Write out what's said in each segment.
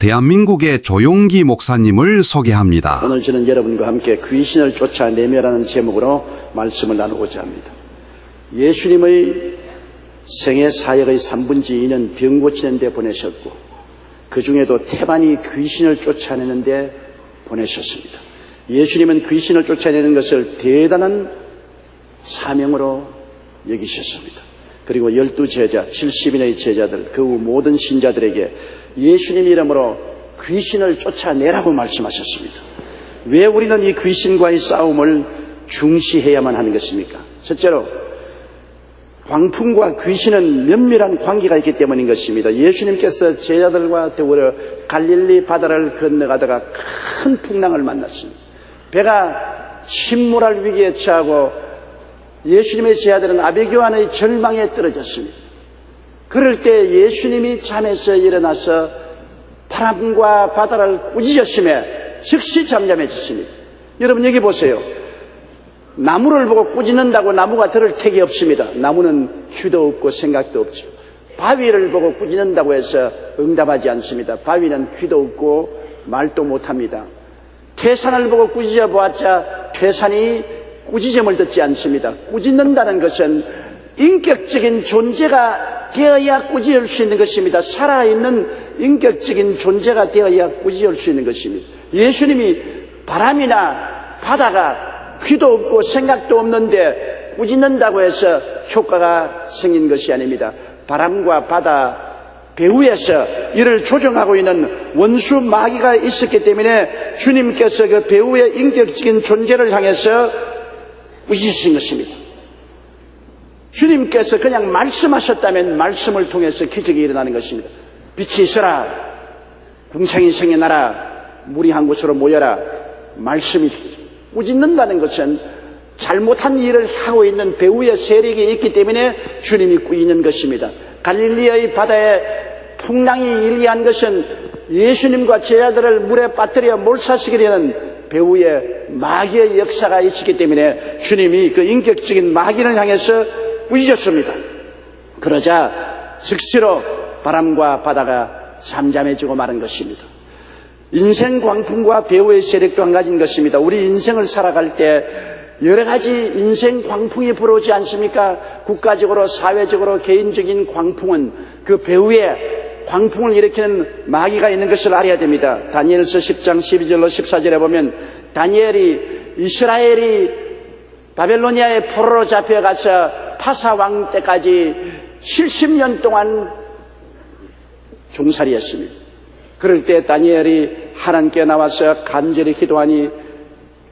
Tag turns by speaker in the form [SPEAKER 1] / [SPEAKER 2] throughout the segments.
[SPEAKER 1] 대한민국의 조용기 목사님을 소개합니다.
[SPEAKER 2] 오늘 저는 여러분과 함께 귀신을 쫓아내며라는 제목으로 말씀을 나누고자 합니다. 예수님의 생애 사역의 3분의 2는 병 고치는 데 보내셨고, 그 중에도 태반이 귀신을 쫓아내는 데 보내셨습니다. 예수님은 귀신을 쫓아내는 것을 대단한 사명으로 여기셨습니다. 그리고 12제자, 70인의 제자들, 그 후 모든 신자들에게 예수님 이름으로 귀신을 쫓아내라고 말씀하셨습니다. 왜 우리는 이 귀신과의 싸움을 중시해야만 하는 것입니까? 첫째로 광풍과 귀신은 면밀한 관계가 있기 때문인 것입니다. 예수님께서 제자들과 더불어 갈릴리 바다를 건너가다가 큰 풍랑을 만났습니다. 배가 침몰할 위기에 처하고 예수님의 제자들은 아비교환의 절망에 떨어졌습니다. 그럴 때 예수님이 잠에서 일어나서 바람과 바다를 꾸짖으시며 즉시 잠잠해졌습니다. 여러분 여기 보세요. 나무를 보고 꾸짖는다고 나무가 들을 택이 없습니다. 나무는 귀도 없고 생각도 없죠. 바위를 보고 꾸짖는다고 해서 응답하지 않습니다. 바위는 귀도 없고 말도 못합니다. 태산을 보고 꾸짖어 보았자 태산이 꾸짖음을 듣지 않습니다. 꾸짖는다는 것은 인격적인 존재가 되어야 꾸짖을 수 있는 것입니다. 살아있는 인격적인 존재가 되어야 꾸짖을 수 있는 것입니다. 예수님이 바람이나 바다가 귀도 없고 생각도 없는데 꾸짖는다고 해서 효과가 생긴 것이 아닙니다. 바람과 바다 배후에서 이를 조정하고 있는 원수 마귀가 있었기 때문에 주님께서 그 배후의 인격적인 존재를 향해서 꾸짖으신 것입니다. 주님께서 그냥 말씀하셨다면 말씀을 통해서 기적이 일어나는 것입니다. 빛이 있어라, 궁창이 생겨나라, 물이 한 곳으로 모여라. 말씀이 꾸짖는다는 것은 잘못한 일을 하고 있는 배후의 세력이 있기 때문에 주님이 꾸짖는 것입니다. 갈릴리의 바다에 풍랑이 일기한 것은 예수님과 제자들을 물에 빠뜨려 몰사시키려는 배후에 마귀의 역사가 있었기 때문에 주님이 그 인격적인 마귀를 향해서 꾸짖었습니다. 그러자 즉시로 바람과 바다가 잠잠해지고 마는 것입니다. 인생 광풍과 배후의 세력도 한 가지인 것입니다. 우리 인생을 살아갈 때 여러 가지 인생 광풍이 불어오지 않습니까? 국가적으로, 사회적으로, 개인적인 광풍은 그 배후에 광풍을 일으키는 마귀가 있는 것을 알아야 됩니다. 다니엘서 10장 12절로 14절에 보면 이스라엘이 바벨로니아의 포로로 잡혀가서 파사 왕 때까지 70년 동안 종살이했습니다. 그럴 때 다니엘이 하나님께 나와서 간절히 기도하니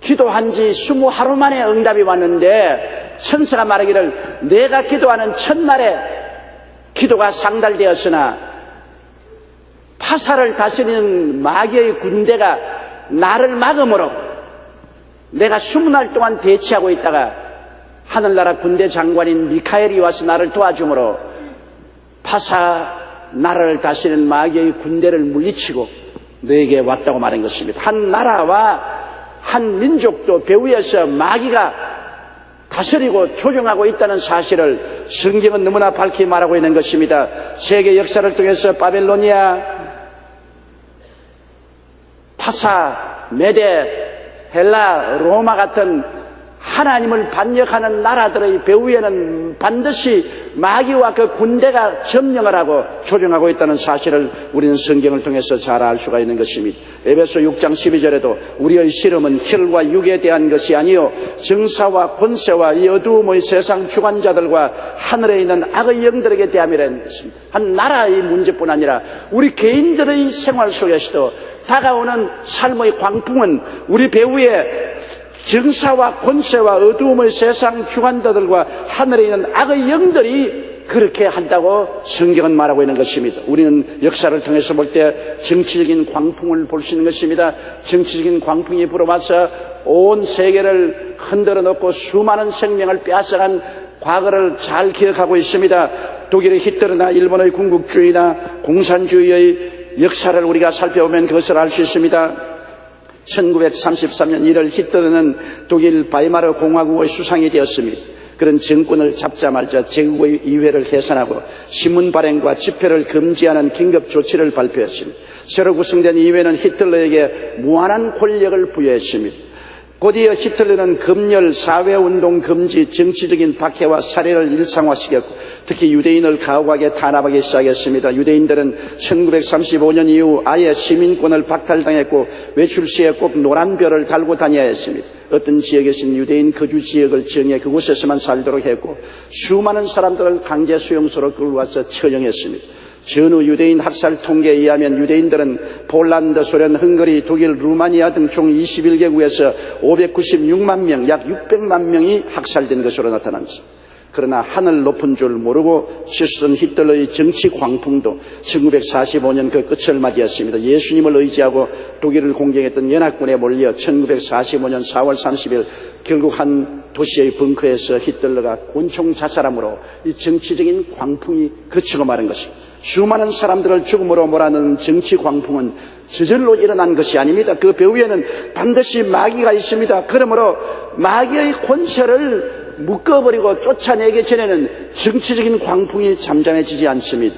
[SPEAKER 2] 기도한 지 20하루 만에 응답이 왔는데 천사가 말하기를 내가 기도하는 첫날에 기도가 상달되었으나 파사를 다스리는 마귀의 군대가 나를 막음으로 내가 20날 동안 대치하고 있다가 하늘나라 군대 장관인 미카엘이 와서 나를 도와주므로 파사 나라를 다스리는 마귀의 군대를 물리치고 너에게 왔다고 말한 것입니다. 한 나라와 한 민족도 배후에서 마귀가 다스리고 조정하고 있다는 사실을 성경은 너무나 밝히 말하고 있는 것입니다. 세계 역사를 통해서 바벨로니아, 파사, 메데, 헬라, 로마 같은 하나님을 반역하는 나라들의 배후에는 반드시 마귀와 그 군대가 점령을 하고 조정하고 있다는 사실을 우리는 성경을 통해서 잘 알 수가 있는 것입니다. 에베소 6장 12절에도 우리의 씨름은 혈과 육에 대한 것이 아니요 정사와 권세와 이 어두움의 세상 주관자들과 하늘에 있는 악의 영들에게 대함이라는 것입니다. 한 나라의 문제뿐 아니라 우리 개인들의 생활 속에서도 다가오는 삶의 광풍은 우리 배후에 정사와 권세와 어두움의 세상 주관자들과 하늘에 있는 악의 영들이 그렇게 한다고 성경은 말하고 있는 것입니다. 우리는 역사를 통해서 볼 때 정치적인 광풍을 볼 수 있는 것입니다. 정치적인 광풍이 불어와서 온 세계를 흔들어 놓고 수많은 생명을 빼앗아간 과거를 잘 기억하고 있습니다. 독일의 히틀러나 일본의 군국주의나 공산주의의 역사를 우리가 살펴보면 그것을 알 수 있습니다. 1933년 1월 히틀러는 독일 바이마르 공화국의 수상이 되었습니다. 그런 정권을 잡자마자 제국의회를 해산하고 신문 발행과 집회를 금지하는 긴급 조치를 발표했습니다. 새로 구성된 이회는 히틀러에게 무한한 권력을 부여했습니다. 곧이어 히틀러는 검열, 사회운동 금지, 정치적인 박해와 살해를 일상화시켰고 특히 유대인을 가혹하게 탄압하기 시작했습니다. 유대인들은 1935년 이후 아예 시민권을 박탈당했고 외출 시에 꼭 노란별을 달고 다녀야 했습니다. 어떤 지역에서는 유대인 거주 지역을 정해 그곳에서만 살도록 했고 수많은 사람들을 강제 수용소로 끌고 와서 처형했습니다. 전후 유대인 학살 통계에 의하면 유대인들은 폴란드, 소련, 헝가리, 독일, 루마니아 등 총 21개국에서 596만 명, 약 600만 명이 학살된 것으로 나타났습니다. 그러나 하늘 높은 줄 모르고 치솟은 히틀러의 정치 광풍도 1945년 그 끝을 맞이했습니다. 예수님을 의지하고 독일을 공격했던 연합군에 몰려 1945년 4월 30일 결국 한 도시의 벙커에서 히틀러가 곤총 자살함으로 이 정치적인 광풍이 그치고 마른 것입니다. 수많은 사람들을 죽음으로 몰아넣은 정치 광풍은 저절로 일어난 것이 아닙니다. 그 배후에는 반드시 마귀가 있습니다. 그러므로 마귀의 권세를 묶어버리고 쫓아내기 전에는 정치적인 광풍이 잠잠해지지 않습니다.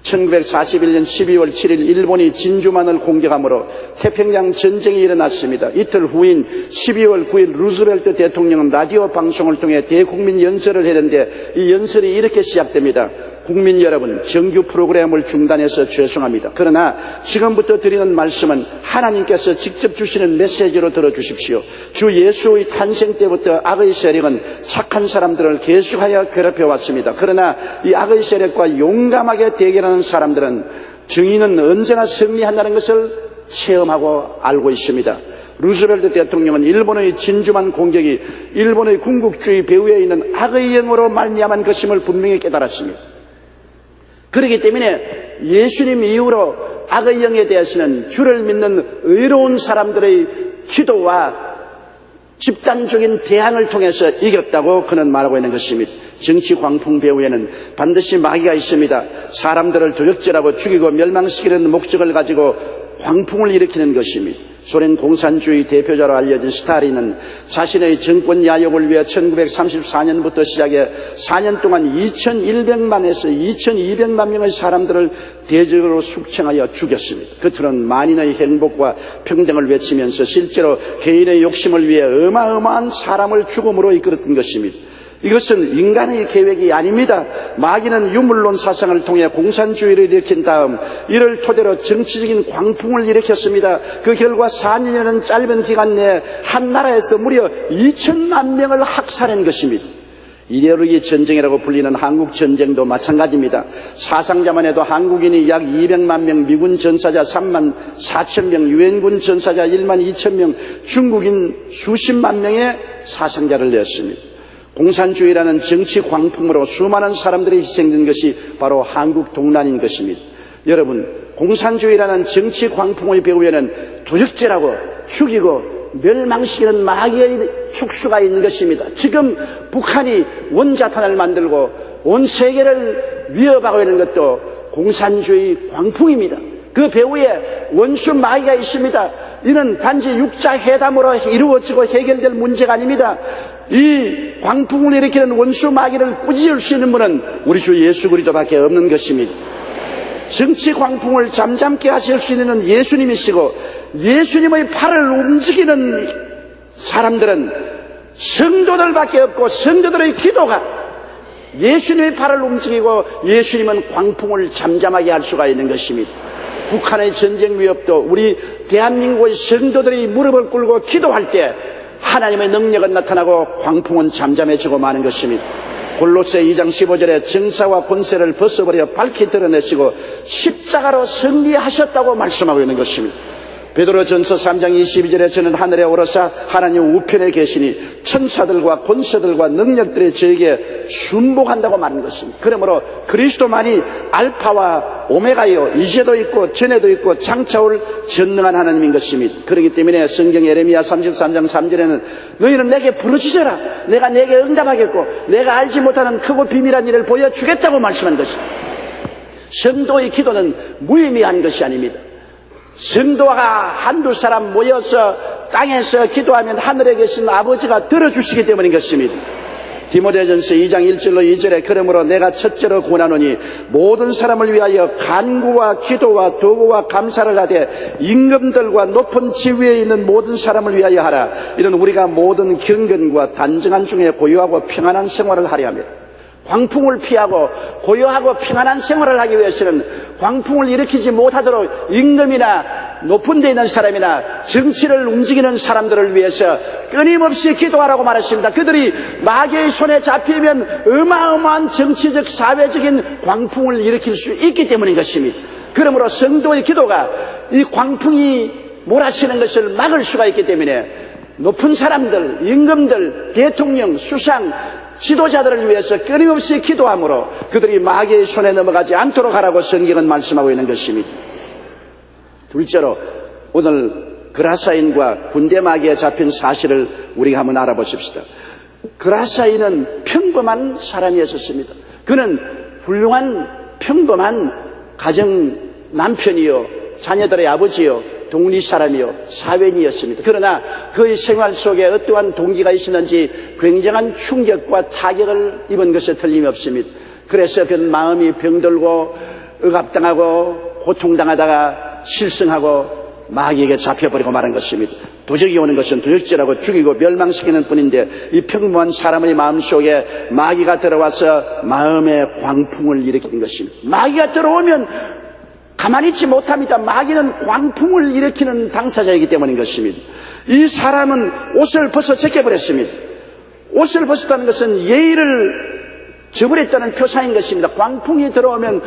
[SPEAKER 2] 1941년 12월 7일 일본이 진주만을 공격함으로 태평양 전쟁이 일어났습니다. 이틀 후인 12월 9일 루즈벨트 대통령은 라디오 방송을 통해 대국민 연설을 했는데 이 연설이 이렇게 시작됩니다. 국민 여러분, 정규 프로그램을 중단해서 죄송합니다. 그러나 지금부터 드리는 말씀은 하나님께서 직접 주시는 메시지로 들어주십시오. 주 예수의 탄생 때부터 악의 세력은 착한 사람들을 계속하여 괴롭혀왔습니다. 그러나 이 악의 세력과 용감하게 대결하는 사람들은 정의는 언제나 승리한다는 것을 체험하고 알고 있습니다. 루즈벨트 대통령은 일본의 진주만 공격이 일본의 군국주의 배후에 있는 악의 영으로 말미암은 것임을 분명히 깨달았습니다. 그렇기 때문에 예수님 이후로 악의 영에 대해서는 주를 믿는 의로운 사람들의 기도와 집단적인 대항을 통해서 이겼다고 그는 말하고 있는 것입니다. 정치 광풍 배후에는 반드시 마귀가 있습니다. 사람들을 도적질하고 죽이고 멸망시키는 목적을 가지고 광풍을 일으키는 것입니다. 소련 공산주의 대표자로 알려진 스탈린은 자신의 정권 야욕을 위해 1934년부터 시작해 4년 동안 2100만에서 2200만 명의 사람들을 대적으로 숙청하여 죽였습니다. 겉으로는 만인의 행복과 평등을 외치면서 실제로 개인의 욕심을 위해 어마어마한 사람을 죽음으로 이끌었던 것입니다. 이것은 인간의 계획이 아닙니다. 마귀는 유물론 사상을 통해 공산주의를 일으킨 다음 이를 토대로 정치적인 광풍을 일으켰습니다. 그 결과 4년이라는 짧은 기간 내에 한 나라에서 무려 2천만 명을 학살한 것입니다. 이데올로기 전쟁이라고 불리는 한국전쟁도 마찬가지입니다. 사상자만 해도 한국인이 약 200만 명, 미군 전사자 3만 4천 명, 유엔군 전사자 1만 2천 명, 중국인 수십만 명의 사상자를 냈습니다. 공산주의라는 정치 광풍으로 수많은 사람들이 희생된 것이 바로 한국 동란인 것입니다. 여러분, 공산주의라는 정치 광풍의 배후에는 도적질하고 죽이고 멸망시키는 마귀의 촉수가 있는 것입니다. 지금 북한이 원자탄을 만들고 온 세계를 위협하고 있는 것도 공산주의 광풍입니다. 그 배후에 원수 마귀가 있습니다. 이는 단지 육자회담으로 이루어지고 해결될 문제가 아닙니다. 이 광풍을 일으키는 원수 마귀를 꾸짖을 수 있는 분은 우리 주 예수 그리스도밖에 없는 것입니다. 정치 광풍을 잠잠케 하실 수 있는 예수님이시고 예수님의 팔을 움직이는 사람들은 성도들밖에 없고 성도들의 기도가 예수님의 팔을 움직이고 예수님은 광풍을 잠잠하게 할 수가 있는 것입니다. 북한의 전쟁 위협도 우리 대한민국의 성도들이 무릎을 꿇고 기도할 때 하나님의 능력은 나타나고 광풍은 잠잠해지고 마는 것입니다. 골로새 2장 15절에 정사와 권세를 벗어버려 밝히 드러내시고 십자가로 승리하셨다고 말씀하고 있는 것입니다. 베드로전서 3장 22절에 저는 하늘에 오르사 하나님 우편에 계시니 천사들과 권세들과 능력들이 저에게 순복한다고 말하는 것입니다. 그러므로 그리스도만이 알파와 오메가요, 이제도 있고 전에도 있고 장차올 전능한 하나님인 것입니다. 그렇기 때문에 성경 예레미야 33장 3절에는 너희는 내게 부르짖어라, 내가 내게 응답하겠고 내가 알지 못하는 크고 비밀한 일을 보여주겠다고 말씀한 것입니다. 성도의 기도는 무의미한 것이 아닙니다. 성도가 한두 사람 모여서 땅에서 기도하면 하늘에 계신 아버지가 들어주시기 때문인 것입니다. 디모데전서 2장 1절로 2절에 그러므로 내가 첫째로 권하노니 모든 사람을 위하여 간구와 기도와 도구와 감사를 하되 임금들과 높은 지위에 있는 모든 사람을 위하여 하라. 이는 우리가 모든 경건과 단정한 중에 고요하고 평안한 생활을 하려 함이라. 광풍을 피하고 고요하고 평안한 생활을 하기 위해서는 광풍을 일으키지 못하도록 임금이나 높은 데 있는 사람이나 정치를 움직이는 사람들을 위해서 끊임없이 기도하라고 말했습니다. 그들이 마귀의 손에 잡히면 어마어마한 정치적 사회적인 광풍을 일으킬 수 있기 때문인 것입니다. 그러므로 성도의 기도가 이 광풍이 몰아치는 것을 막을 수가 있기 때문에 높은 사람들, 임금들, 대통령, 수상, 지도자들을 위해서 끊임없이 기도함으로 그들이 마귀의 손에 넘어가지 않도록 하라고 성경은 말씀하고 있는 것입니다. 둘째로 오늘 그라사인과 군대 마귀에 잡힌 사실을 우리가 한번 알아보십시다. 그라사인은 평범한 사람이었습니다. 그는 훌륭한 평범한 가정 남편이요, 자녀들의 아버지요, 독립 사람이요, 사회인이었습니다. 그러나 그의 생활 속에 어떠한 동기가 있었는지 굉장한 충격과 타격을 입은 것에 틀림이 없습니다. 그래서 그는 마음이 병들고 억압당하고 고통당하다가 실성하고 마귀에게 잡혀버리고 말한 것입니다. 도적이 오는 것은 도적질하고 죽이고 멸망시키는 뿐인데 이 평범한 사람의 마음속에 마귀가 들어와서 마음의 광풍을 일으키는 것입니다. 마귀가 들어오면 가만히 있지 못합니다. 마귀는 광풍을 일으키는 당사자이기 때문인 것입니다. 이 사람은 옷을 벗어 제껴버렸습니다. 옷을 벗었다는 것은 예의를 저버렸다는 표상인 것입니다. 광풍이 들어오면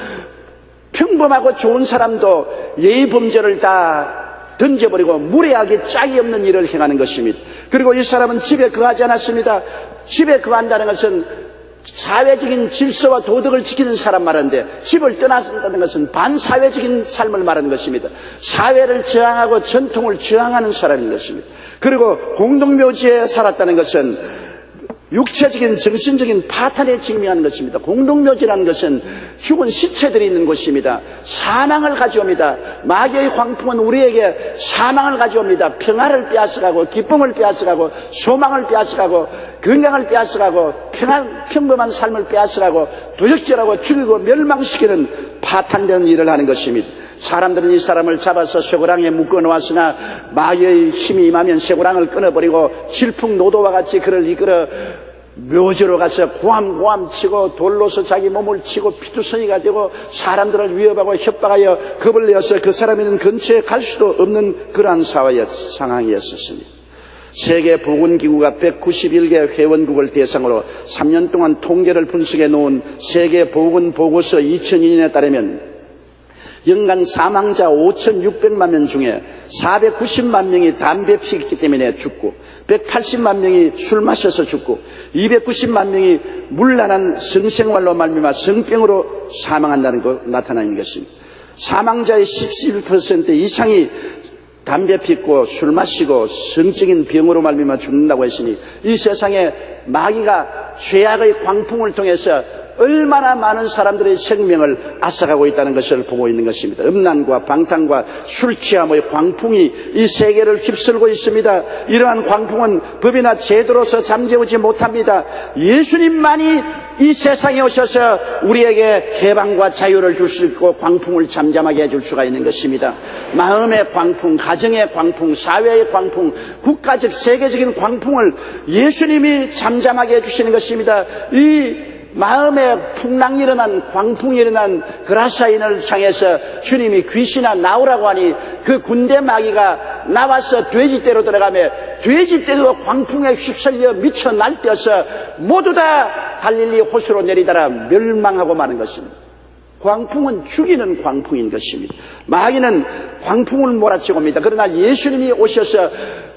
[SPEAKER 2] 평범하고 좋은 사람도 예의 범죄를 다 던져버리고 무례하게 짝이 없는 일을 행하는 것입니다. 그리고 이 사람은 집에 거하지 않았습니다. 집에 거한다는 것은 사회적인 질서와 도덕을 지키는 사람 말인데 집을 떠났다는 것은 반사회적인 삶을 말하는 것입니다. 사회를 저항하고 전통을 저항하는 사람인 것입니다. 그리고 공동묘지에 살았다는 것은 육체적인 정신적인 파탄에 직면하는 것입니다. 공동묘지라는 것은 죽은 시체들이 있는 곳입니다. 사망을 가져옵니다. 마귀의 광풍은 우리에게 사망을 가져옵니다. 평화를 빼앗아가고 기쁨을 빼앗아가고 소망을 빼앗아가고 건강을 빼앗아가고 평범한 삶을 빼앗아가고 도적질하고 죽이고 멸망시키는 파탄되는 일을 하는 것입니다. 사람들은 이 사람을 잡아서 쇠고랑에 묶어 놓았으나 마귀의 힘이 임하면 쇠고랑을 끊어버리고 질풍노도와 같이 그를 이끌어 묘지로 가서 고함고함 치고 돌로서 자기 몸을 치고 피투성이가 되고 사람들을 위협하고 협박하여 겁을 내어서 그 사람이 있는 근처에 갈 수도 없는 그러한 상황이었습니다. 세계보건기구가 191개 회원국을 대상으로 3년 동안 통계를 분석해 놓은 세계보건보고서 2002년에 따르면 연간 사망자 5,600만 명 중에 490만 명이 담배 피웠기 때문에 죽고 180만 명이 술 마셔서 죽고 290만 명이 문란한 성생활로 말미암아 성병으로 사망한다는 것 나타나는 것입니다. 사망자의 11% 이상이 담배 피우고 술 마시고 성적인 병으로 말미암아 죽는다고 했으니 이 세상에 마귀가 죄악의 광풍을 통해서 얼마나 많은 사람들의 생명을 앗아가고 있다는 것을 보고 있는 것입니다. 음란과 방탕과 술 취함의 광풍이 이 세계를 휩쓸고 있습니다. 이러한 광풍은 법이나 제도로서 잠재우지 못합니다. 예수님만이 이 세상에 오셔서 우리에게 해방과 자유를 줄 수 있고 광풍을 잠잠하게 해줄 수가 있는 것입니다. 마음의 광풍, 가정의 광풍, 사회의 광풍, 국가적 세계적인 광풍을 예수님이 잠잠하게 해주시는 것입니다. 이 마음에 풍랑이 일어난 광풍이 일어난 그라사인을 향해서 주님이 귀신아 나오라고 하니 그 군대 마귀가 나와서 돼지떼로 들어가며 돼지떼도 광풍에 휩쓸려 미쳐 날뛰어서 모두 다 갈릴리 호수로 내리다가 멸망하고 마는 것입니다. 광풍은 죽이는 광풍인 것입니다. 마귀는 광풍을 몰아치고 옵니다. 그러나 예수님이 오셔서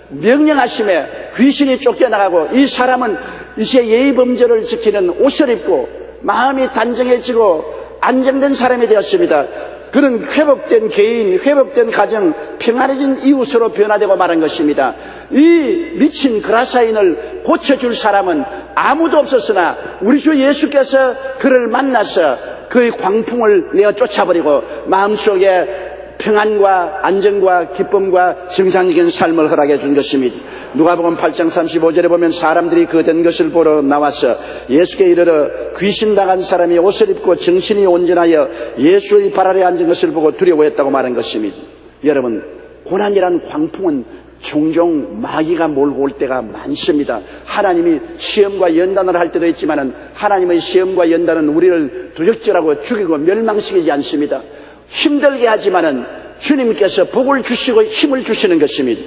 [SPEAKER 2] 명령하심에 귀신이 쫓겨나가고 이 사람은 이제 예의범죄를 지키는 옷을 입고 마음이 단정해지고 안정된 사람이 되었습니다. 그는 회복된 개인, 회복된 가정, 평안해진 이웃으로 변화되고 말한 것입니다. 이 미친 그라사인을 고쳐줄 사람은 아무도 없었으나 우리 주 예수께서 그를 만나서 그의 광풍을 내어 쫓아버리고 마음속에 평안과 안정과 기쁨과 정상적인 삶을 허락해 준 것입니다. 누가복음 8장 35절에 보면 사람들이 그 된 것을 보러 나와서 예수께 이르러 귀신 당한 사람이 옷을 입고 정신이 온전하여 예수의 발 아래 앉은 것을 보고 두려워했다고 말한 것입니다. 여러분, 고난이란 광풍은 종종 마귀가 몰고 올 때가 많습니다. 하나님이 시험과 연단을 할 때도 있지만 하나님의 시험과 연단은 우리를 도적질하고 죽이고 멸망시키지 않습니다. 힘들게 하지만은 주님께서 복을 주시고 힘을 주시는 것입니다.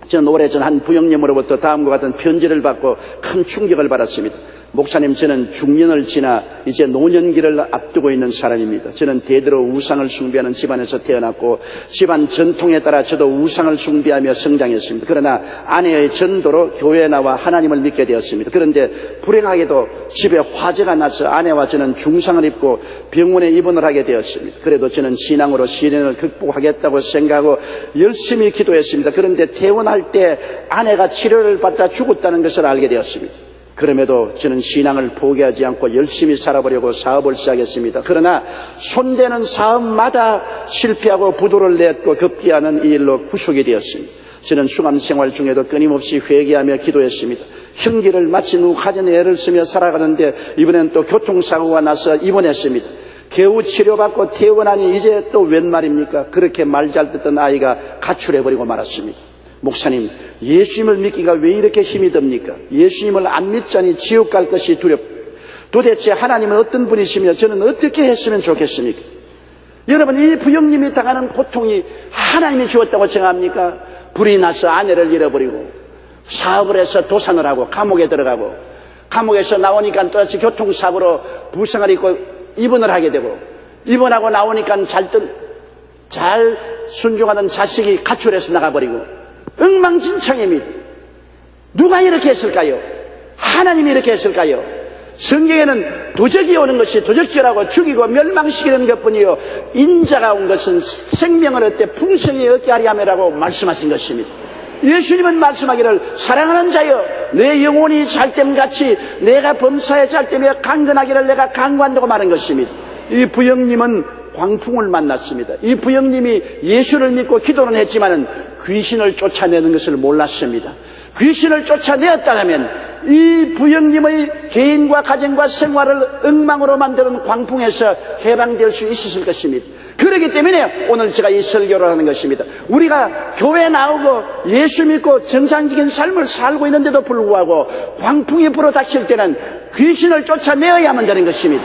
[SPEAKER 2] 저는 오래전 한 부형님으로부터 다음과 같은 편지를 받고 큰 충격을 받았습니다. 목사님, 저는 중년을 지나 이제 노년기를 앞두고 있는 사람입니다. 저는 대대로 우상을 숭배하는 집안에서 태어났고 집안 전통에 따라 저도 우상을 숭배하며 성장했습니다. 그러나 아내의 전도로 교회에 나와 하나님을 믿게 되었습니다. 그런데 불행하게도 집에 화재가 나서 아내와 저는 중상을 입고 병원에 입원을 하게 되었습니다. 그래도 저는 신앙으로 시련을 극복하겠다고 생각하고 열심히 기도했습니다. 그런데 퇴원할 때 아내가 치료를 받다 죽었다는 것을 알게 되었습니다. 그럼에도 저는 신앙을 포기하지 않고 열심히 살아보려고 사업을 시작했습니다. 그러나 손대는 사업마다 실패하고 부도를 냈고 급기야는 이 일로 구속이 되었습니다. 저는 수감 생활 중에도 끊임없이 회개하며 기도했습니다. 형기를 마친 후 가정에 애를 쓰며 살아가는데 이번엔 또 교통사고가 나서 입원했습니다. 겨우 치료받고 퇴원하니 이제 또 웬 말입니까? 그렇게 말 잘 듣던 아이가 가출해버리고 말았습니다. 목사님, 예수님을 믿기가 왜 이렇게 힘이 듭니까? 예수님을 안 믿자니 지옥 갈 것이 두렵다. 도대체 하나님은 어떤 분이시며 저는 어떻게 했으면 좋겠습니까? 여러분, 이 부형님이 당하는 고통이 하나님이 주었다고 생각합니까? 불이 나서 아내를 잃어버리고 사업을 해서 도산을 하고 감옥에 들어가고 감옥에서 나오니까 또다시 교통사고로 부상을 입고 입원을 하게 되고 입원하고 나오니까 잘 순종하던 자식이 가출해서 나가버리고 엉망진창입니다. 누가 이렇게 했을까요? 하나님이 이렇게 했을까요? 성경에는 도적이 오는 것이 도적질하고 죽이고 멸망시키는 것뿐이요 인자가 온 것은 생명을 얻되 풍성히 얻게 하려 함이라고 말씀하신 것입니다. 예수님은 말씀하기를 사랑하는 자여 내 영혼이 잘됨같이 내가 범사에 잘되며 강건하기를 내가 강구한다고 말한 것입니다. 이 부형님은 광풍을 만났습니다. 이 부형님이 예수를 믿고 기도는 했지만은 귀신을 쫓아내는 것을 몰랐습니다. 귀신을 쫓아내었다면 이 부형님의 개인과 가정과 생활을 엉망으로 만드는 광풍에서 해방될 수 있었을 것입니다. 그렇기 때문에 오늘 제가 이 설교를 하는 것입니다. 우리가 교회 나오고 예수 믿고 정상적인 삶을 살고 있는데도 불구하고 광풍이 불어닥칠 때는 귀신을 쫓아내어야만 되는 것입니다.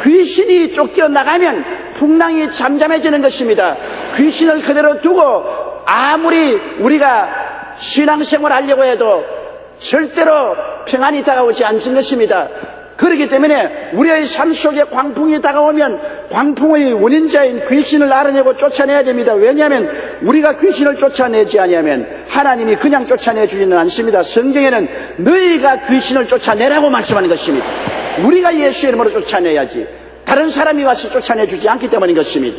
[SPEAKER 2] 귀신이 쫓겨나가면 풍랑이 잠잠해지는 것입니다. 귀신을 그대로 두고 아무리 우리가 신앙생활을 하려고 해도 절대로 평안이 다가오지 않는 것입니다. 그렇기 때문에 우리의 삶 속에 광풍이 다가오면 광풍의 원인자인 귀신을 알아내고 쫓아내야 됩니다. 왜냐하면 우리가 귀신을 쫓아내지 아니하면 하나님이 그냥 쫓아내주지는 않습니다. 성경에는 너희가 귀신을 쫓아내라고 말씀하는 것입니다. 우리가 예수의 이름으로 쫓아내야지 다른 사람이 와서 쫓아내주지 않기 때문인 것입니다.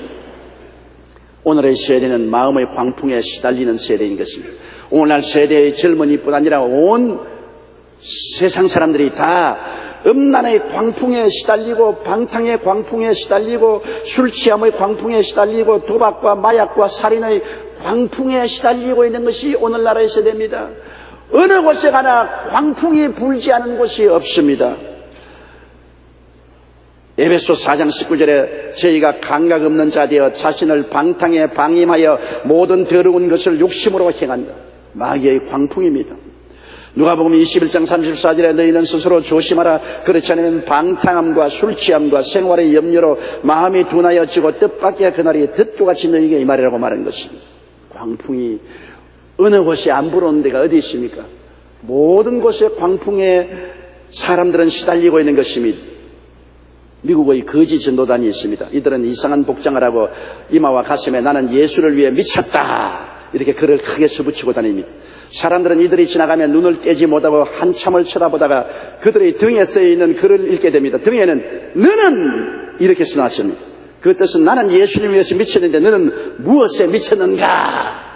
[SPEAKER 2] 오늘의 세대는 마음의 광풍에 시달리는 세대인 것입니다. 오늘날 세대의 젊은이뿐 아니라 온 세상 사람들이 다 음란의 광풍에 시달리고 방탕의 광풍에 시달리고 술 취함의 광풍에 시달리고 도박과 마약과 살인의 광풍에 시달리고 있는 것이 오늘날의 세대입니다. 어느 곳에 가나 광풍이 불지 않은 곳이 없습니다. 에베소 4장 19절에 저희가 감각 없는 자 되어 자신을 방탕에 방임하여 모든 더러운 것을 욕심으로 행한다. 마귀의 광풍입니다. 누가복음 21장 34절에 너희는 스스로 조심하라. 그렇지 않으면 방탕함과 술취함과 생활의 염려로 마음이 둔하여지고 뜻밖의 그날이 듣고같이 너희에게 임하리라고 말한 것입니다. 광풍이 어느 곳에 안 불어오는 데가 어디 있습니까? 모든 곳에 광풍에 사람들은 시달리고 있는 것입니다. 미국의 거지 전도단이 있습니다. 이들은 이상한 복장을 하고 이마와 가슴에 나는 예수를 위해 미쳤다 이렇게 글을 크게 써붙이고 다닙니다. 사람들은 이들이 지나가면 눈을 떼지 못하고 한참을 쳐다보다가 그들의 등에 쓰여있는 글을 읽게 됩니다. 등에는 너는 이렇게 써놨습니다. 그 뜻은 나는 예수님 위해서 미쳤는데 너는 무엇에 미쳤는가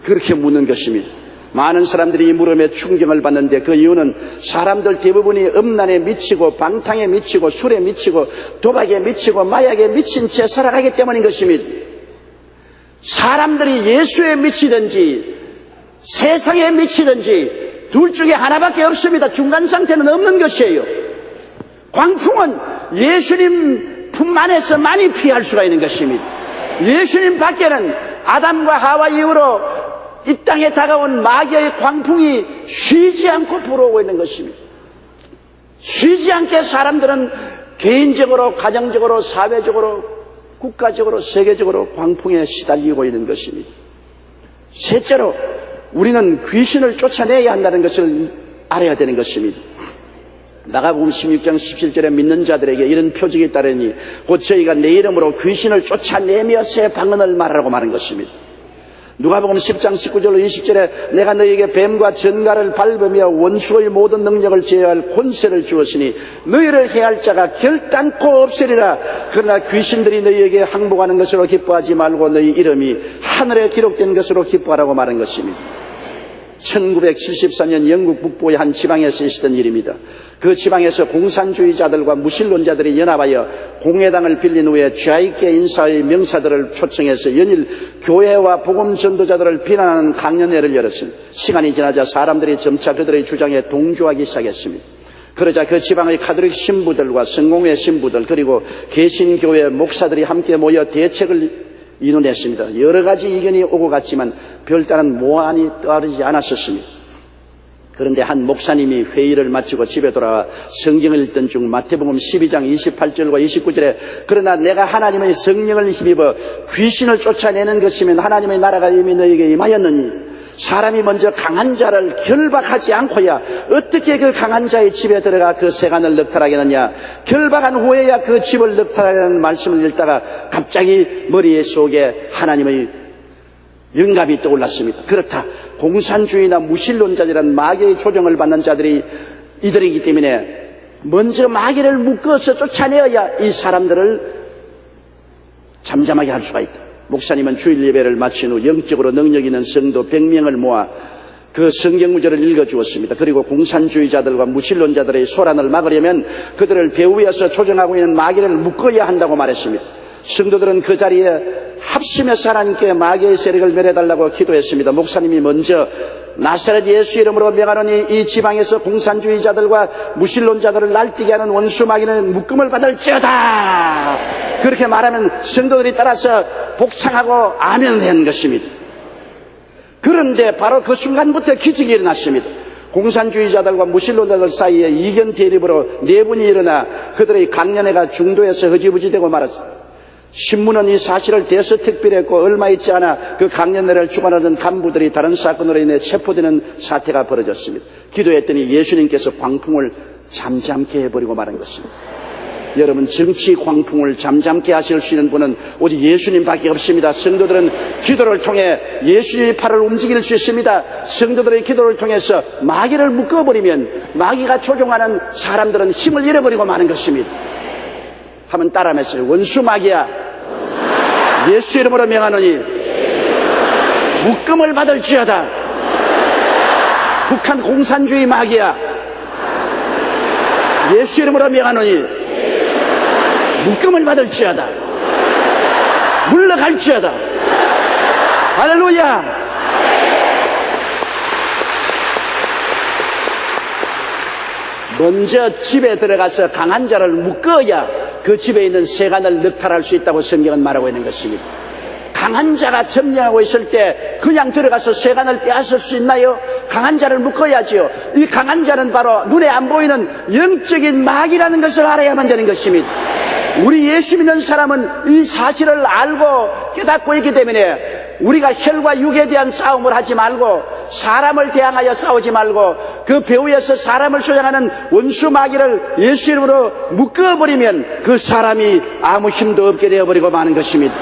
[SPEAKER 2] 그렇게 묻는 것입니다. 많은 사람들이 이 물음에 충격을 받는데 그 이유는 사람들 대부분이 음란에 미치고 방탕에 미치고 술에 미치고 도박에 미치고 마약에 미친 채 살아가기 때문인 것입니다. 사람들이 예수에 미치든지 세상에 미치든지 둘 중에 하나밖에 없습니다. 중간 상태는 없는 것이에요. 광풍은 예수님 품 안에서 많이 피할 수가 있는 것입니다. 예수님 밖에는 아담과 하와 이후로 이 땅에 다가온 마귀의 광풍이 쉬지 않고 불어오고 있는 것입니다. 쉬지 않게 사람들은 개인적으로, 가정적으로, 사회적으로, 국가적으로, 세계적으로 광풍에 시달리고 있는 것입니다. 셋째로 우리는 귀신을 쫓아내야 한다는 것을 알아야 되는 것입니다. 마가복음 16장 17절에 믿는 자들에게 이런 표적이 따르니 곧 저희가 내 이름으로 귀신을 쫓아내며 새 방언을 말하라고 말한 것입니다. 누가복음 10장 19절로 20절에 내가 너희에게 뱀과 전갈을 밟으며 원수의 모든 능력을 제어할 권세를 주었으니 너희를 해할 자가 결단코 없으리라. 그러나 귀신들이 너희에게 항복하는 것으로 기뻐하지 말고 너희 이름이 하늘에 기록된 것으로 기뻐하라고 말한 것입니다. 1974년 영국 북부의 한 지방에서 있었던 일입니다. 그 지방에서 공산주의자들과 무신론자들이 연합하여 공회당을 빌린 후에 좌익계 인사의 명사들을 초청해서 연일 교회와 복음 전도자들을 비난하는 강연회를 열었습니다. 시간이 지나자 사람들이 점차 그들의 주장에 동조하기 시작했습니다. 그러자 그 지방의 가톨릭 신부들과 성공회 신부들 그리고 개신교회 목사들이 함께 모여 대책을 이논했습니다. 여러 가지 의견이 오고 갔지만 별다른 모안이 따르지 않았었습니다. 그런데 한 목사님이 회의를 마치고 집에 돌아와 성경을 읽던 중 마태복음 12장 28절과 29절에 그러나 내가 하나님의 성령을 힘입어 귀신을 쫓아내는 것이면 하나님의 나라가 이미 너에게 임하였느니 사람이 먼저 강한 자를 결박하지 않고야 어떻게 그 강한 자의 집에 들어가 그 세간을 넉탈하겠느냐. 결박한 후에야 그 집을 넉탈하라는 말씀을 읽다가 갑자기 머리 속에 하나님의 영감이 떠올랐습니다. 그렇다. 공산주의나 무신론자들은 마귀의 조정을 받는 자들이 이들이기 때문에 먼저 마귀를 묶어서 쫓아내어야 이 사람들을 잠잠하게 할 수가 있다. 목사님은 주일 예배를 마친 후 영적으로 능력 있는 성도 100명을 모아 그 성경 구절을 읽어주었습니다. 그리고 공산주의자들과 무신론자들의 소란을 막으려면 그들을 배후에서 조정하고 있는 마귀를 묶어야 한다고 말했습니다. 성도들은 그 자리에 합심해서 하나님께 마귀의 세력을 멸해달라고 기도했습니다. 목사님이 먼저 나사렛 예수 이름으로 명하노니 이 지방에서 공산주의자들과 무신론자들을 날뛰게 하는 원수 마귀는 묶음을 받을지어다. 그렇게 말하면 성도들이 따라서 복창하고 아멘을 한 것입니다. 그런데 바로 그 순간부터 기적이 일어났습니다. 공산주의자들과 무신론자들 사이에 이견 대립으로 내분이 일어나 그들의 강연회가 중도에서 흐지부지되고 말았습니다. 신문은 이 사실을 대서특필했고 얼마 있지 않아 그 강연회를 주관하던 간부들이 다른 사건으로 인해 체포되는 사태가 벌어졌습니다. 기도했더니 예수님께서 광풍을 잠잠케 해버리고 말한 것입니다. 여러분, 정치 광풍을 잠잠케 하실 수 있는 분은 오직 예수님밖에 없습니다. 성도들은 기도를 통해 예수님의 팔을 움직일 수 있습니다. 성도들의 기도를 통해서 마귀를 묶어버리면 마귀가 조종하는 사람들은 힘을 잃어버리고 마는 것입니다. 한번 따라하면서 원수 마귀야 예수 이름으로 명하노니 묶음을 받을지어다. 북한 공산주의 마귀야 예수 이름으로 명하노니 묶음을 받을지어다. 물러갈지어다. 할렐루야. 먼저 집에 들어가서 강한 자를 묶어야 그 집에 있는 세간을 넉탈할 수 있다고 성경은 말하고 있는 것입니다. 강한 자가 점령하고 있을 때 그냥 들어가서 세간을 빼앗을 수 있나요? 강한 자를 묶어야지요. 이 강한 자는 바로 눈에 안 보이는 영적인 마귀라는 것을 알아야만 되는 것입니다. 우리 예수 믿는 사람은 이 사실을 알고 깨닫고 있기 때문에 우리가 혈과 육에 대한 싸움을 하지 말고 사람을 대항하여 싸우지 말고 그 배후에서 사람을 조장하는 원수 마귀를 예수 이름으로 묶어버리면 그 사람이 아무 힘도 없게 되어버리고 마는 것입니다.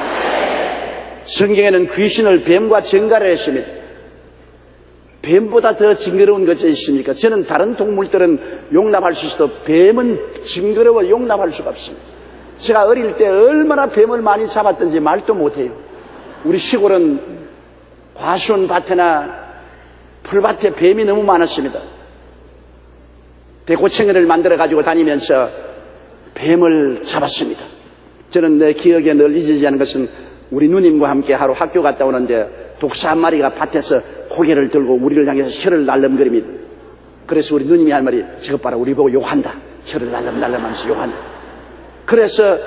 [SPEAKER 2] 성경에는 귀신을 뱀과 전갈을 했습니다. 뱀보다 더 징그러운 것이 있습니까? 저는 다른 동물들은 용납할 수 있어도 뱀은 징그러워 용납할 수가 없습니다. 제가 어릴 때 얼마나 뱀을 많이 잡았던지 말도 못해요. 우리 시골은 과수원 밭이나 풀밭에 뱀이 너무 많았습니다. 대고챙이를 만들어 가지고 다니면서 뱀을 잡았습니다. 저는 내 기억에 늘 잊어지지 않은 것은 우리 누님과 함께 하루 학교 갔다 오는데 독사 한 마리가 밭에서 고개를 들고 우리를 향해서 혀를 날름거립니다. 그래서 우리 누님이 한 말이, 저것 봐라, 우리 보고 욕한다. 혀를 날름날름하면서 욕한다. 그래서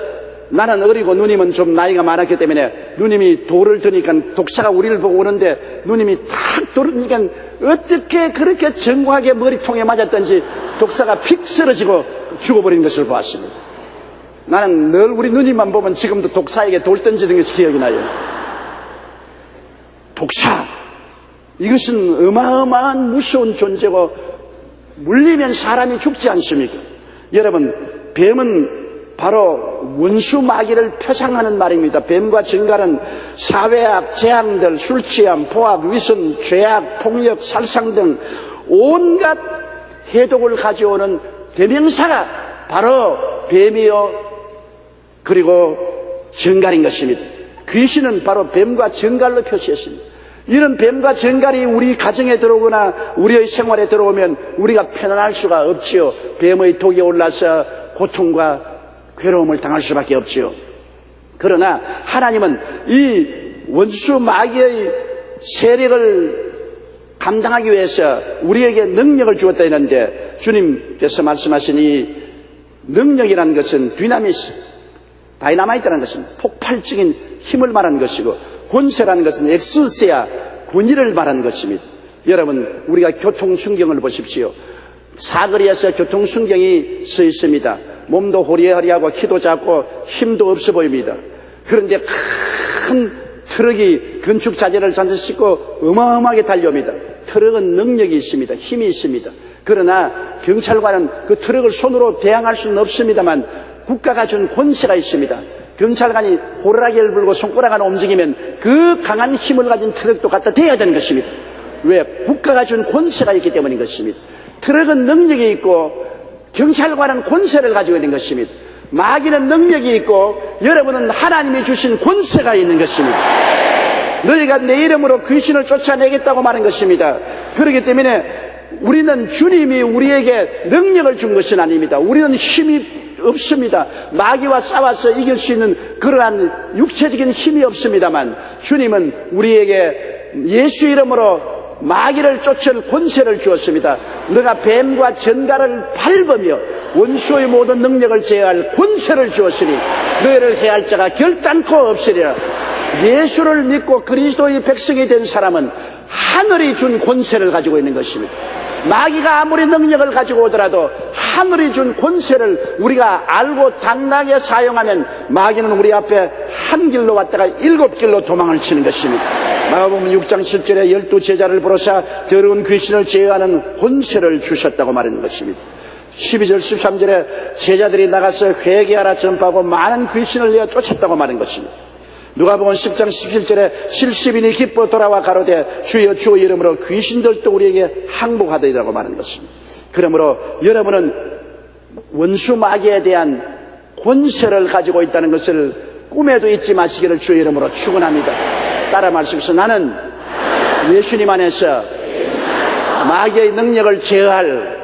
[SPEAKER 2] 나는 어리고 누님은 좀 나이가 많았기 때문에 누님이 돌을 드니까 독사가 우리를 보고 오는데 누님이 탁 돌을 드니까 어떻게 그렇게 정확하게 머리통에 맞았던지 독사가 픽 쓰러지고 죽어버린 것을 보았습니다. 나는 늘 우리 누님만 보면 지금도 독사에게 돌 던지는 것이 기억이 나요. 독사, 이것은 어마어마한 무서운 존재고 물리면 사람이 죽지 않습니까? 여러분, 뱀은 바로 원수 마귀를 표상하는 말입니다. 뱀과 증갈은 사회악, 재앙들, 술취함, 포악, 위선, 죄악, 폭력, 살상 등 온갖 해독을 가져오는 대명사가 바로 뱀이요 그리고 증갈인 것입니다. 귀신은 바로 뱀과 증갈로 표시했습니다. 이런 뱀과 증갈이 우리 가정에 들어오거나 우리의 생활에 들어오면 우리가 편안할 수가 없지요. 뱀의 독이 올라서 고통과 괴로움을 당할 수밖에 없지요. 그러나 하나님은 이 원수 마귀의 세력을 감당하기 위해서 우리에게 능력을 주었다 했는데, 주님께서 말씀하신 이 능력이라는 것은 다이나마이트라는 것은 폭발적인 힘을 말하는 것이고, 권세라는 것은 엑스세아, 권위를 말하는 것입니다. 여러분, 우리가 교통순경을 보십시오. 사거리에서 교통순경이 서 있습니다. 몸도 호리호리하고 키도 작고 힘도 없어 보입니다. 그런데 큰 트럭이 건축 자재를 잔뜩 싣고 어마어마하게 달려옵니다. 트럭은 능력이 있습니다. 힘이 있습니다. 그러나 경찰관은 그 트럭을 손으로 대항할 수는 없습니다만 국가가 준 권세가 있습니다. 경찰관이 호루라기를 불고 손가락 하나 움직이면 그 강한 힘을 가진 트럭도 갖다 대야 되는 것입니다. 왜? 국가가 준 권세가 있기 때문인 것입니다. 트럭은 능력이 있고 경찰관은 권세를 가지고 있는 것입니다. 마귀는 능력이 있고 여러분은 하나님이 주신 권세가 있는 것입니다. 너희가 내 이름으로 귀신을 쫓아내겠다고 말한 것입니다. 그렇기 때문에 우리는 주님이 우리에게 능력을 준 것은 아닙니다. 우리는 힘이 없습니다. 마귀와 싸워서 이길 수 있는 그러한 육체적인 힘이 없습니다만 주님은 우리에게 예수 이름으로 마귀를 쫓을 권세를 주었습니다. 너가 뱀과 전갈을 밟으며 원수의 모든 능력을 제어할 권세를 주었으니 너희를 해할 자가 결단코 없으리라. 예수를 믿고 그리스도의 백성이 된 사람은 하늘이 준 권세를 가지고 있는 것입니다. 마귀가 아무리 능력을 가지고 오더라도 하늘이 준 권세를 우리가 알고 당당하게 사용하면 마귀는 우리 앞에 한 길로 왔다가 7길로 도망을 치는 것입니다. 마가복음 6장 7절에 12제자를 부르사 더러운 귀신을 제어하는 권세를 주셨다고 말하는 것입니다. 12절 13절에 제자들이 나가서 회개하라 전파하고 많은 귀신을 내어 쫓았다고 말하는 것입니다. 누가복음 10장 17절에 70인이 기뻐 돌아와 가로되 주여 주의 이름으로 귀신들도 우리에게 항복하더이라고 말하는 것입니다. 그러므로 여러분은 원수 마귀에 대한 권세를 가지고 있다는 것을 꿈에도 잊지 마시기를 주의 이름으로 축원합니다. 따라 말씀하시오. 나는 예수님 안에서 마귀의 능력을 제어할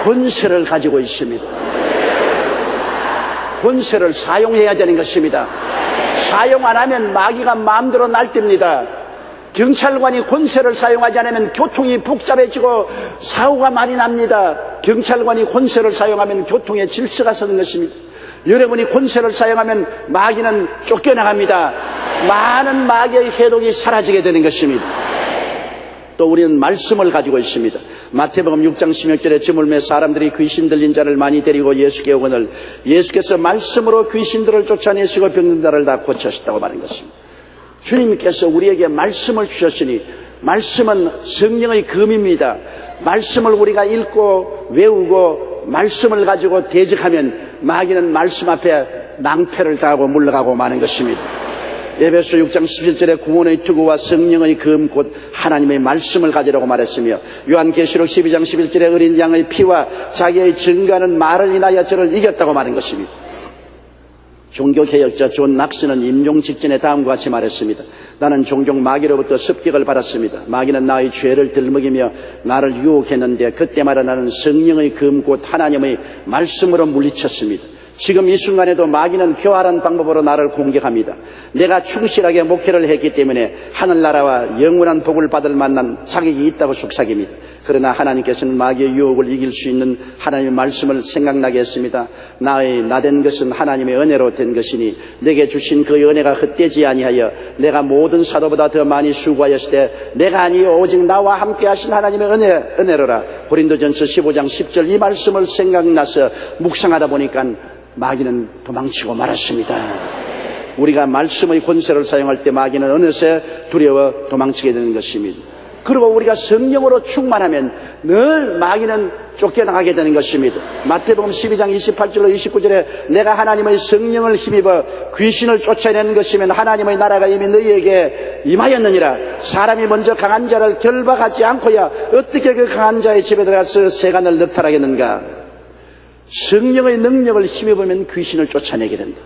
[SPEAKER 2] 권세를 가지고 있습니다. 권세를 사용해야 되는 것입니다. 사용 안 하면 마귀가 마음대로 날뛰니다. 경찰관이 권세를 사용하지 않으면 교통이 복잡해지고 사고가 많이 납니다. 경찰관이 권세를 사용하면 교통에 질서가 서는 것입니다. 여러분이 권세를 사용하면 마귀는 쫓겨나갑니다. 많은 마귀의 해독이 사라지게 되는 것입니다. 또 우리는 말씀을 가지고 있습니다. 마태복음 6장 16절에 저물매 사람들이 귀신 들린 자를 많이 데리고 예수께 오거늘 예수께서 말씀으로 귀신들을 쫓아내시고 병든 자를 다 고치셨다고 말한 것입니다. 주님께서 우리에게 말씀을 주셨으니 말씀은 성령의 검입니다. 말씀을 우리가 읽고 외우고 말씀을 가지고 대적하면 마귀는 말씀 앞에 낭패를 당하고 물러가고 마는 것입니다. 에베소 6장 11절에 구원의 투구와 성령의 검 곧 하나님의 말씀을 가지라고 말했으며 요한계시록 12장 11절에 어린 양의 피와 자기의 증거하는 말을 인하여 저를 이겼다고 말한 것입니다. 종교개혁자 존 낙스는 임종 직전에 다음과 같이 말했습니다. 나는 종종 마귀로부터 습격을 받았습니다. 마귀는 나의 죄를 들먹이며 나를 유혹했는데 그때마다 나는 성령의 검 곧 하나님의 말씀으로 물리쳤습니다. 지금 이 순간에도 마귀는 교활한 방법으로 나를 공격합니다. 내가 충실하게 목회를 했기 때문에 하늘나라와 영원한 복을 받을 만한 자격이 있다고 속삭입니다. 그러나 하나님께서는 마귀의 유혹을 이길 수 있는 하나님의 말씀을 생각나게 했습니다. 나된 것은 하나님의 은혜로 된 것이니 내게 주신 그 은혜가 헛되지 아니하여 내가 모든 사도보다 더 많이 수고하였을 때 내가 아니요 오직 나와 함께 하신 하나님의 은혜로라. 고린도전서 15장 10절 이 말씀을 생각나서 묵상하다 보니까 마귀는 도망치고 말았습니다. 우리가 말씀의 권세를 사용할 때 마귀는 어느새 두려워 도망치게 되는 것입니다. 그리고 우리가 성령으로 충만하면 늘 마귀는 쫓겨나가게 되는 것입니다. 마태복음 12장 28절로 29절에 내가 하나님의 성령을 힘입어 귀신을 쫓아내는 것이면 하나님의 나라가 이미 너희에게 임하였느니라. 사람이 먼저 강한 자를 결박하지 않고야 어떻게 그 강한 자의 집에 들어가서 세간을 넉탈하겠는가. 성령의 능력을 힘입으면 귀신을 쫓아내게 된다.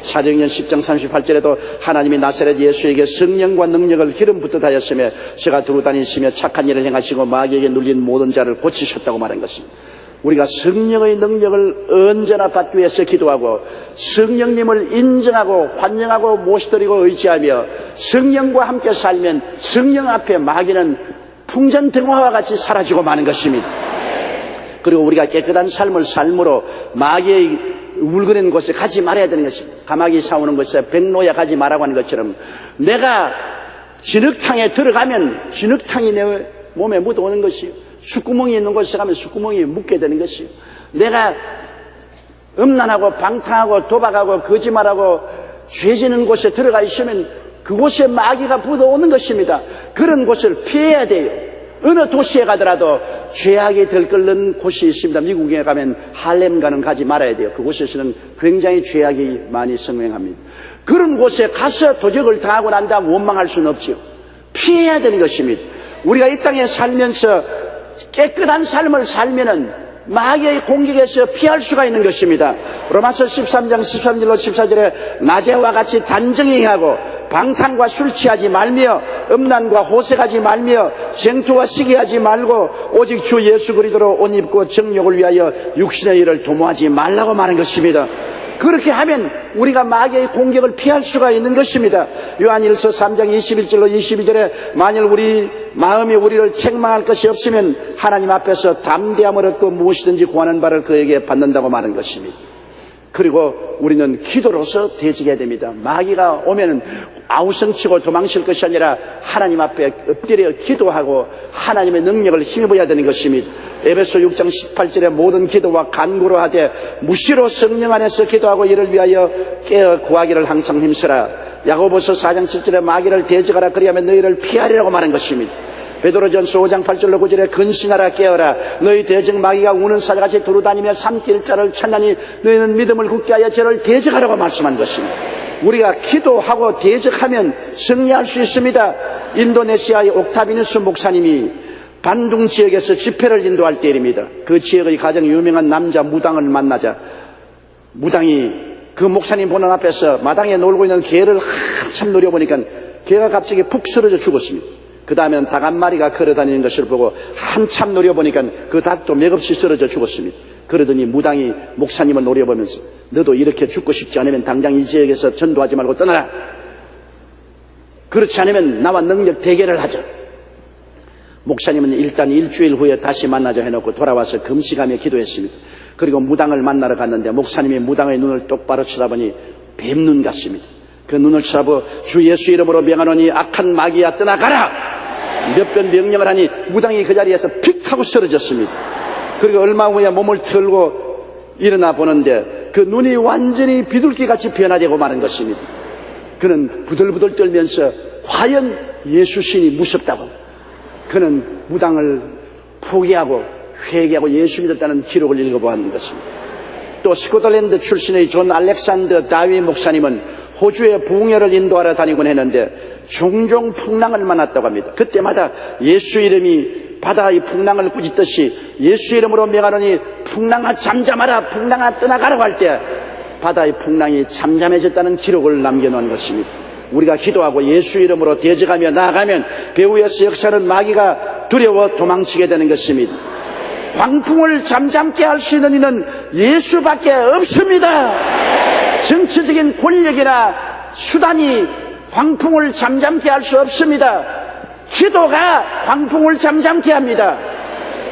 [SPEAKER 2] 사도행전 10장 38절에도 하나님이 나사렛 예수에게 성령과 능력을 기름 붓듯 하였으며 제가 두루 다니시며 착한 일을 행하시고 마귀에게 눌린 모든 자를 고치셨다고 말한 것입니다. 우리가 성령의 능력을 언제나 받기 위해서 기도하고 성령님을 인정하고 환영하고 모시드리고 의지하며 성령과 함께 살면 성령 앞에 마귀는 풍전등화와 같이 사라지고 마는 것입니다. 그리고 우리가 깨끗한 삶을 삶으로 마귀의 울거리는 곳에 가지 말아야 되는 것입니다. 가마귀 사오는 곳에 백로야 가지 말라고 하는 것처럼 내가 진흙탕에 들어가면 진흙탕이 내 몸에 묻어오는 것이요. 숯구멍이 있는 곳에 가면 숯구멍이 묻게 되는 것이요. 내가 음란하고 방탕하고 도박하고 거짓말하고 죄지는 곳에 들어가 있으면 그곳에 마귀가 묻어오는 것입니다. 그런 곳을 피해야 돼요. 어느 도시에 가더라도 죄악이 들끓는 곳이 있습니다. 미국에 가면 할렘가는 가지 말아야 돼요. 그곳에서는 굉장히 죄악이 많이 성행합니다. 그런 곳에 가서 도적을 당하고 난 다음 원망할 수는 없지요. 피해야 되는 것입니다. 우리가 이 땅에 살면서 깨끗한 삶을 살면은 마귀의 공격에서 피할 수가 있는 것입니다. 로마서 13장 13절로 14절에 낮에와 같이 단정히 하고 방탕과 술 취하지 말며 음란과 호색하지 말며 쟁투와 시기하지 말고 오직 주 예수 그리스도로 옷 입고 정욕을 위하여 육신의 일을 도모하지 말라고 말한 것입니다. 그렇게 하면 우리가 마귀의 공격을 피할 수가 있는 것입니다. 요한일서 3장 21절로 22절에 만일 우리 마음이 우리를 책망할 것이 없으면 하나님 앞에서 담대함을 얻고 무엇이든지 구하는 바를 그에게 받는다고 말한 것입니다. 그리고 우리는 기도로서 대적해야 됩니다. 마귀가 오면은 아우성치고 도망칠 것이 아니라 하나님 앞에 엎드려 기도하고 하나님의 능력을 힘입어야 되는 것입니다. 에베소 6장 18절에 모든 기도와 간구로 하되 무시로 성령 안에서 기도하고 이를 위하여 깨어 구하기를 항상 힘쓰라. 야고보서 4장 7절에 마귀를 대적하라 그리하면 너희를 피하리라고 말한 것입니다. 베드로전서 5장 8절로 9절에 근신하라 깨어라. 너희 대적 마귀가 우는 사자같이 두루다니며 삼킬 자를 찾나니 너희는 믿음을 굳게 하여 저를 대적하라고 말씀한 것입니다. 우리가 기도하고 대적하면 승리할 수 있습니다. 인도네시아의 옥타비누스 목사님이 반둥 지역에서 집회를 인도할 때입니다. 그 지역의 가장 유명한 남자 무당을 만나자 무당이 그 목사님 보는 앞에서 마당에 놀고 있는 개를 한참 노려보니까 개가 갑자기 푹 쓰러져 죽었습니다. 그 다음에는 닭 한 마리가 걸어다니는 것을 보고 한참 노려보니까 그 닭도 맥없이 쓰러져 죽었습니다. 그러더니 무당이 목사님을 노려보면서 너도 이렇게 죽고 싶지 않으면 당장 이 지역에서 전도하지 말고 떠나라. 그렇지 않으면 나와 능력 대결을 하자. 목사님은 일단 일주일 후에 다시 만나자 해놓고 돌아와서 금식하며 기도했습니다. 그리고 무당을 만나러 갔는데 목사님이 무당의 눈을 똑바로 쳐다보니 뱀눈 같습니다. 그 눈을 쳐다보 주 예수 이름으로 명하노니 악한 마귀야 떠나가라. 몇 번 명령을 하니 무당이 그 자리에서 픽 하고 쓰러졌습니다. 그리고 얼마 후에 몸을 털고 일어나 보는데 그 눈이 완전히 비둘기같이 변화되고 마는 것입니다. 그는 부들부들 떨면서 과연 예수 신이 무섭다고 그는 무당을 포기하고 회개하고 예수 믿었다는 기록을 읽어보았는 것입니다. 또 스코틀랜드 출신의 존 알렉산더 다위 목사님은 호주의 부흥회를 인도하러 다니곤 했는데 종종 풍랑을 만났다고 합니다. 그때마다 예수 이름이 바다의 풍랑을 꾸짖듯이 예수 이름으로 명하노니 풍랑아 잠잠하라 풍랑아 떠나가라고 할 때 바다의 풍랑이 잠잠해졌다는 기록을 남겨놓은 것입니다. 우리가 기도하고 예수 이름으로 대적하며 나아가면 배후에서 역사는 마귀가 두려워 도망치게 되는 것입니다. 광풍을 잠잠케 할 수 있는 이는 예수밖에 없습니다. 정치적인 권력이나 수단이 광풍을 잠잠케 할 수 없습니다. 기도가 광풍을 잠잠케 합니다.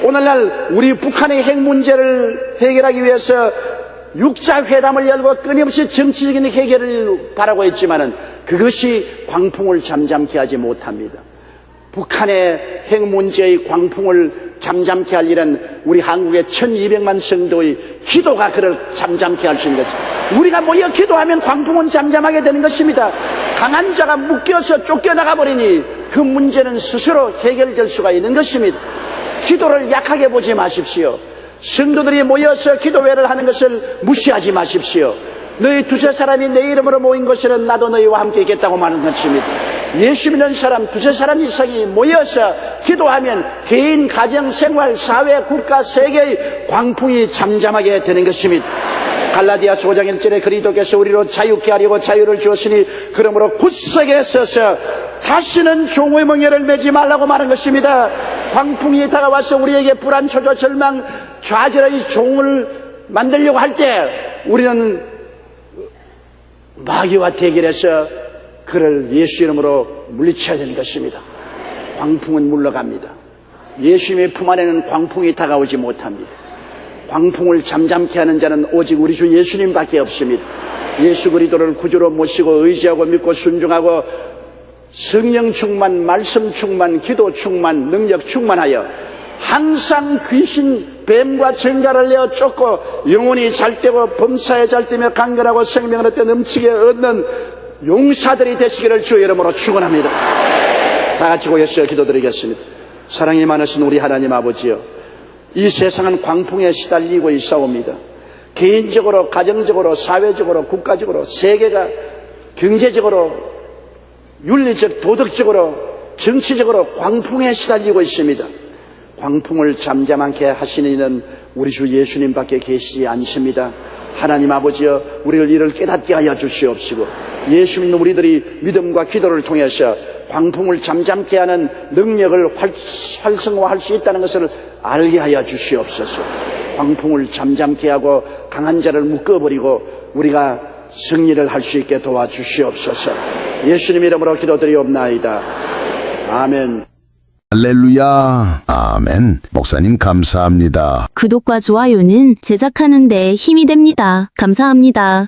[SPEAKER 2] 오늘날 우리 북한의 핵 문제를 해결하기 위해서 육자회담을 열고 끊임없이 정치적인 해결을 바라고 했지만은 그것이 광풍을 잠잠케 하지 못합니다. 북한의 핵 문제의 광풍을 잠잠케 할 일은 우리 한국의 1200만 성도의 기도가 그를 잠잠케 할 수 있는 것입니다. 우리가 모여 기도하면 광풍은 잠잠하게 되는 것입니다. 강한 자가 묶여서 쫓겨나가 버리니 그 문제는 스스로 해결될 수가 있는 것입니다. 기도를 약하게 보지 마십시오. 성도들이 모여서 기도회를 하는 것을 무시하지 마십시오. 너희 두세 사람이 내 이름으로 모인 것은 나도 너희와 함께 있겠다고 말하는 것입니다. 예수 믿는 사람 두세 사람 이상이 모여서 기도하면 개인, 가정, 생활, 사회, 국가, 세계의 광풍이 잠잠하게 되는 것입니다. 갈라디아서 5장 1절에 그리스도께서 우리로 자유케 하려고 자유를 주었으니 그러므로 굳세게 서서 다시는 종의 멍에를 매지 말라고 말한 것입니다. 광풍이 다가와서 우리에게 불안, 초조, 절망, 좌절의 종을 만들려고 할 때 우리는 마귀와 대결해서 그를 예수 이름으로 물리쳐야 되는 것입니다. 광풍은 물러갑니다. 예수님의 품 안에는 광풍이 다가오지 못합니다. 광풍을 잠잠케 하는 자는 오직 우리 주 예수님밖에 없습니다. 예수 그리스도를 구주로 모시고 의지하고 믿고 순종하고 성령 충만, 말씀 충만, 기도 충만, 능력 충만하여 항상 귀신, 뱀과 정갈을 내어 쫓고 영혼이 잘되고 범사에 잘되며 강건하고 생명을 얻되 넘치게 얻는 용사들이 되시기를 주 이름으로 축원합니다. 다 같이 고개서 기도드리겠습니다. 사랑이 많으신 우리 하나님 아버지여, 이 세상은 광풍에 시달리고 있사옵니다. 개인적으로, 가정적으로, 사회적으로, 국가적으로, 세계가 경제적으로, 윤리적, 도덕적으로, 정치적으로 광풍에 시달리고 있습니다. 광풍을 잠잠하게 하시는 이는 우리 주 예수님밖에 계시지 않습니다. 하나님 아버지여, 우리를 이를 깨닫게 하여 주시옵시고 예수 믿는 우리들이 믿음과 기도를 통해서 광풍을 잠잠케 하는 능력을 활성화할 수 있다는 것을 알게 하여 주시옵소서. 광풍을 잠잠케 하고 강한 자를 묶어버리고 우리가 승리를 할 수 있게 도와주시옵소서. 예수님 이름으로 기도드리옵나이다. 아멘.
[SPEAKER 3] 할렐루야. 아멘. 목사님 감사합니다.
[SPEAKER 4] 구독과 좋아요는 제작하는 데 힘이 됩니다. 감사합니다.